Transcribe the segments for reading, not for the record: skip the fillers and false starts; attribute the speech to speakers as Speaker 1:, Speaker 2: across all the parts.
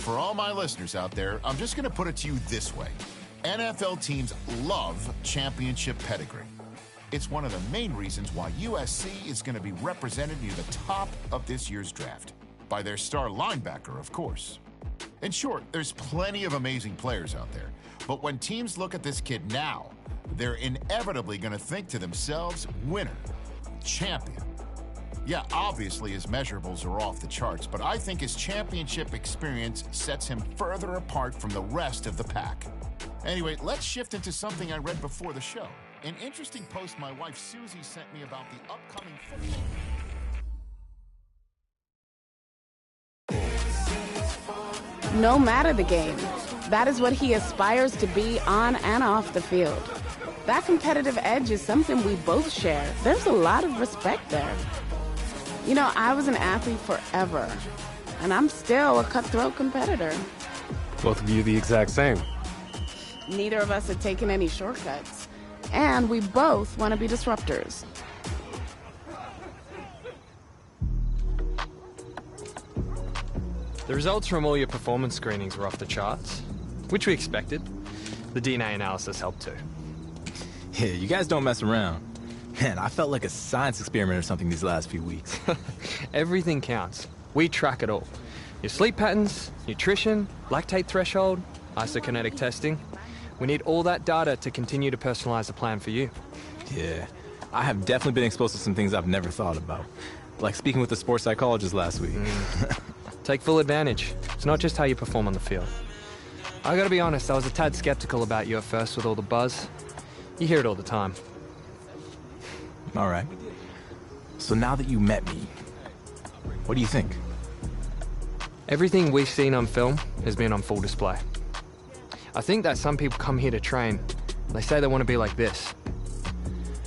Speaker 1: for all my listeners out there, I'm just going to put it to you this way. NFL teams love championship pedigree. It's one of the main reasons why USC is going to be represented near the top of this year's draft. By their star linebacker, of course. In short, there's plenty of amazing players out there. But when teams look at this kid now, they're inevitably going to think to themselves, winner, champion. Yeah, obviously his measurables are off the charts, but I think his championship experience sets him further apart from the rest of the pack. Anyway, let's shift into something I read before the show. An interesting post my wife Susie sent me about the upcoming football.
Speaker 2: No matter the game, that is what he aspires to be on and off the field. That competitive edge is something we both share. There's a lot of respect there. You know, I was an athlete forever, and I'm still a cutthroat competitor.
Speaker 3: Both of you the exact same.
Speaker 2: Neither of us have taken any shortcuts, and we both want to be disruptors.
Speaker 3: The results from all your performance screenings were off the charts, which we expected. The DNA analysis helped too.
Speaker 4: Yeah, you guys don't mess around. Man, I felt like a science experiment or something these last few weeks.
Speaker 3: Everything counts. We track it all. Your sleep patterns, nutrition, lactate threshold, isokinetic testing. We need all that data to continue to personalize the plan for you.
Speaker 4: Yeah, I have definitely been exposed to some things I've never thought about. Like speaking with the sports psychologist last week.
Speaker 3: Take full advantage. It's not just how you perform on the field. I gotta be honest, I was a tad skeptical about you at first with all the buzz. You hear it all the time.
Speaker 4: All right. So now that you met me, what do you think?
Speaker 3: Everything we've seen on film has been on full display. I think that some people come here to train. They say they want to be like this.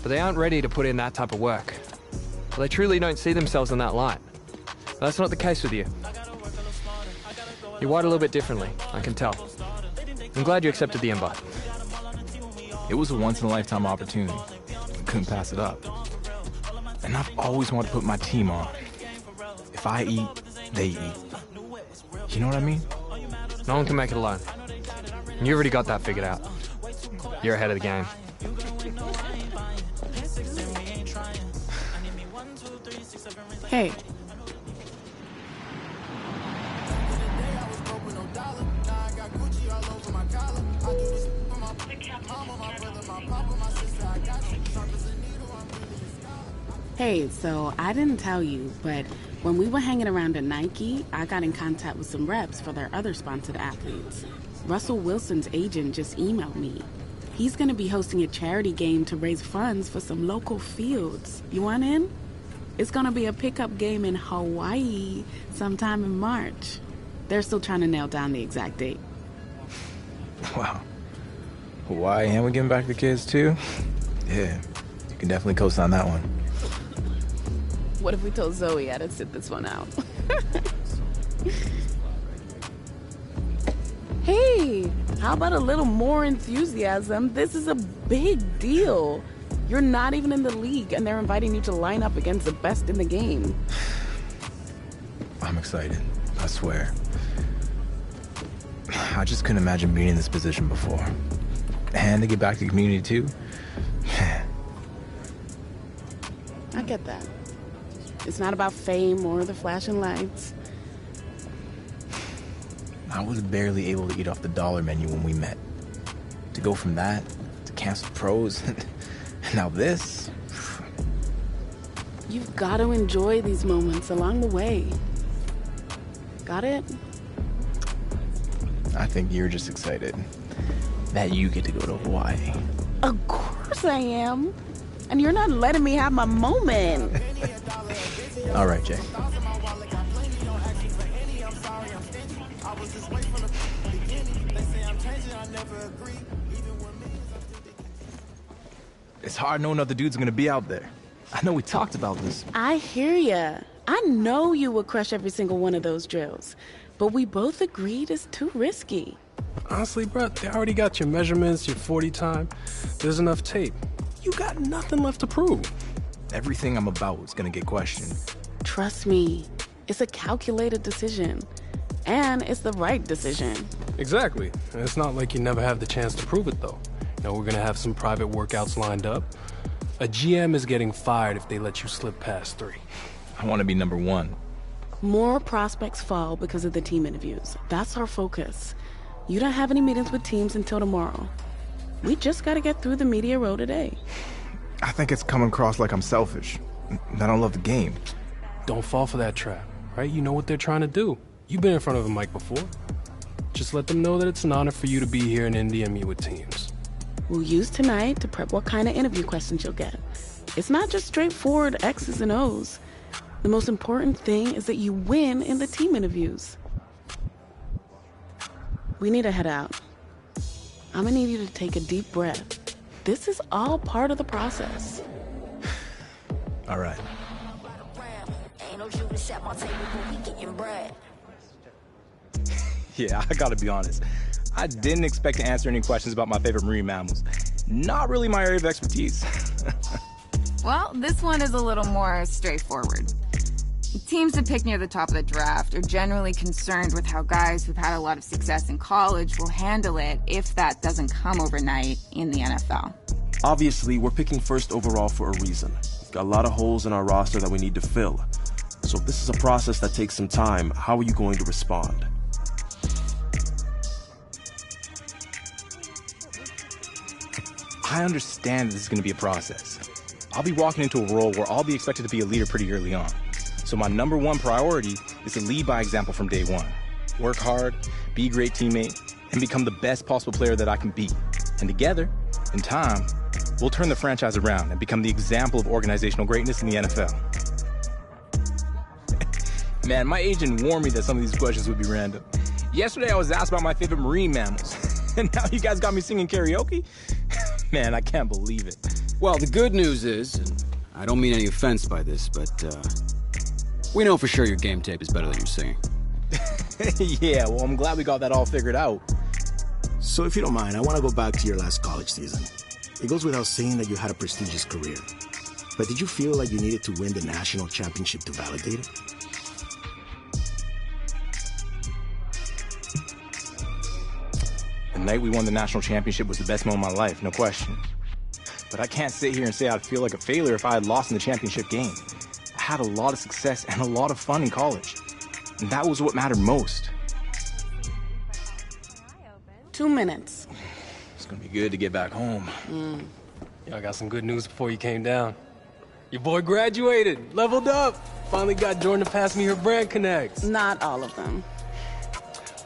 Speaker 3: But they aren't ready to put in that type of work. Well, they truly don't see themselves in that light. But that's not the case with you. You're wired a little bit differently, I can tell. I'm glad you accepted the invite.
Speaker 4: It was a once-in-a-lifetime opportunity. Couldn't pass it up. And I've always wanted to put my team on. If I eat, they eat. You know what I mean?
Speaker 3: No one can make it alone. And you already got that figured out. You're ahead of the game.
Speaker 2: Hey. Hey, so I didn't tell you, but when we were hanging around at Nike, I got in contact with some reps for their other sponsored athletes. Russell Wilson's agent just emailed me. He's going to be hosting a charity game to raise funds for some local fields. You want in? It's going to be a pickup game in Hawaii sometime in March. They're still trying to nail down the exact date.
Speaker 4: Wow. Hawaii, and we're giving back to the kids too? Yeah, you can definitely co-sign that one.
Speaker 2: What if we told Zoe I'd sit this one out? Hey, how about a little more enthusiasm? This is a big deal. You're not even in the league, and they're inviting you to line up against the best in the game.
Speaker 4: I'm excited, I swear. I just couldn't imagine being in this position before. And to get back to the community too.
Speaker 2: I get that. It's not about fame or the flashing lights.
Speaker 4: I was barely able to eat off the dollar menu when we met. To go from that to canceled pros, and now this.
Speaker 2: You've got to enjoy these moments along the way. Got it?
Speaker 4: I think you're just excited that you get to go to Hawaii.
Speaker 2: Of course I am. And you're not letting me have my moment.
Speaker 4: All right, Jay. It's hard knowing other dudes are gonna be out there. I know we talked about this.
Speaker 2: I hear ya. I know you would crush every single one of those drills, but we both agreed it's too risky.
Speaker 5: Honestly, bro, they already got your measurements, your 40 time. There's enough tape. You got nothing left to prove.
Speaker 4: Everything I'm about is gonna get questioned.
Speaker 2: Trust me, it's a calculated decision. And it's the right decision.
Speaker 5: Exactly. And it's not like you never have the chance to prove it, though. We're gonna have some private workouts lined up. A GM is getting fired if they let you slip past 3.
Speaker 4: I want to be number 1.
Speaker 2: More prospects fall because of the team interviews. That's our focus. You don't have any meetings with teams until tomorrow. We just gotta get through the media row today.
Speaker 4: I think it's coming across like I'm selfish. I don't love the game.
Speaker 5: Don't fall for that trap, right? You know what they're trying to do. You've been in front of a mic before. Just let them know that it's an honor for you to be here in Indy and meet with teams.
Speaker 2: We'll use tonight to prep what kind of interview questions you'll get. It's not just straightforward X's and O's. The most important thing is that you win in the team interviews. We need to head out. I'm gonna need you to take a deep breath. This is all part of the process.
Speaker 4: All right.
Speaker 6: Yeah, I gotta be honest. I didn't expect to answer any questions about my favorite marine mammals. Not really my area of expertise.
Speaker 7: Well, this one is a little more straightforward. Teams that pick near the top of the draft are generally concerned with how guys who've had a lot of success in college will handle it if that doesn't come overnight in the NFL.
Speaker 8: Obviously, we're picking first overall for a reason. We've got a lot of holes in our roster that we need to fill. So if this is a process that takes some time, how are you going to respond?
Speaker 6: I understand this is going to be a process. I'll be walking into a role where I'll be expected to be a leader pretty early on. So my number 1 priority is to lead by example from day 1. Work hard, be a great teammate, and become the best possible player that I can be. And together, in time, we'll turn the franchise around and become the example of organizational greatness in the NFL. Man, my agent warned me that some of these questions would be random. Yesterday I was asked about my favorite marine mammals, and now you guys got me singing karaoke? Man, I can't believe it.
Speaker 9: Well, the good news is, and I don't mean any offense by this, but we know for sure your game tape is better than your singing.
Speaker 6: Yeah, well, I'm glad we got that all figured out.
Speaker 10: So if you don't mind, I want to go back to your last college season. It goes without saying that you had a prestigious career. But did you feel like you needed to win the national championship to validate it?
Speaker 6: The night we won the national championship was the best moment of my life, no question. But I can't sit here and say I'd feel like a failure if I had lost in the championship game. I had a lot of success and a lot of fun in college. And that was what mattered most.
Speaker 2: 2 minutes.
Speaker 6: It's gonna be good to get back home.
Speaker 5: Yeah, I got some good news before you came down. Your boy graduated, leveled up. Finally got Jordan to pass me her brand connects.
Speaker 2: Not all of them.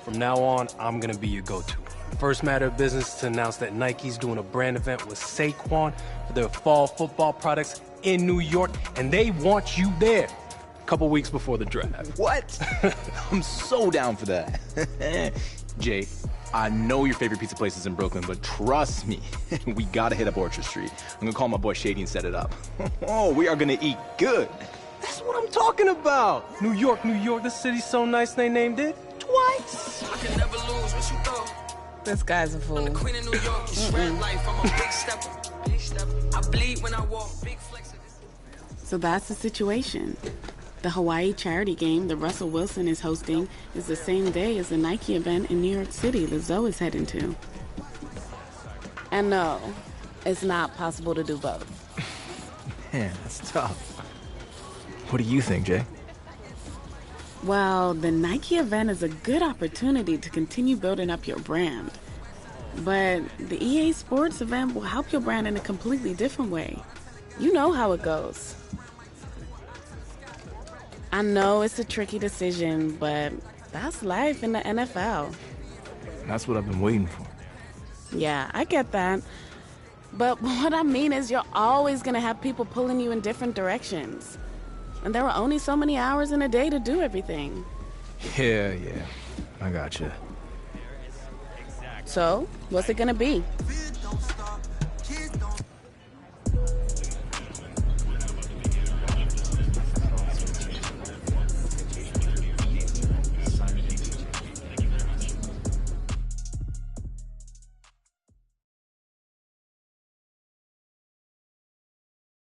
Speaker 5: From now on, I'm gonna be your go-to. First matter of business to announce that Nike's doing a brand event with Saquon for their fall football products in New York, and they want you there a couple weeks before the draft.
Speaker 6: What? I'm so down for that. Jay, I know your favorite pizza place is in Brooklyn, but trust me, we gotta hit up Orchard Street. I'm gonna call my boy Shady and set it up. Oh, we are gonna eat good.
Speaker 5: That's what I'm talking about. New York, this city's so nice they named it twice.
Speaker 11: I can never lose what you thought.
Speaker 2: This guy's a fool.
Speaker 11: I'm the queen of New York, you shred life, I'm a big stepper. I bleed when I walk, big flex.
Speaker 2: So that's the situation. The Hawaii charity game that Russell Wilson is hosting is the same day as the Nike event in New York City that Zoe is heading to. And no, it's not possible to do both.
Speaker 4: Man, that's tough. What do you think, Jay?
Speaker 2: Well, the Nike event is a good opportunity to continue building up your brand. But the EA Sports event will help your brand in a completely different way. You know how it goes. I know it's a tricky decision, but that's life in the NFL.
Speaker 4: That's what I've been waiting for.
Speaker 2: Yeah, I get that. But what I mean is you're always going to have people pulling you in different directions. And there are only so many hours in a day to do everything.
Speaker 4: Yeah, I gotcha.
Speaker 2: So, what's it going to be?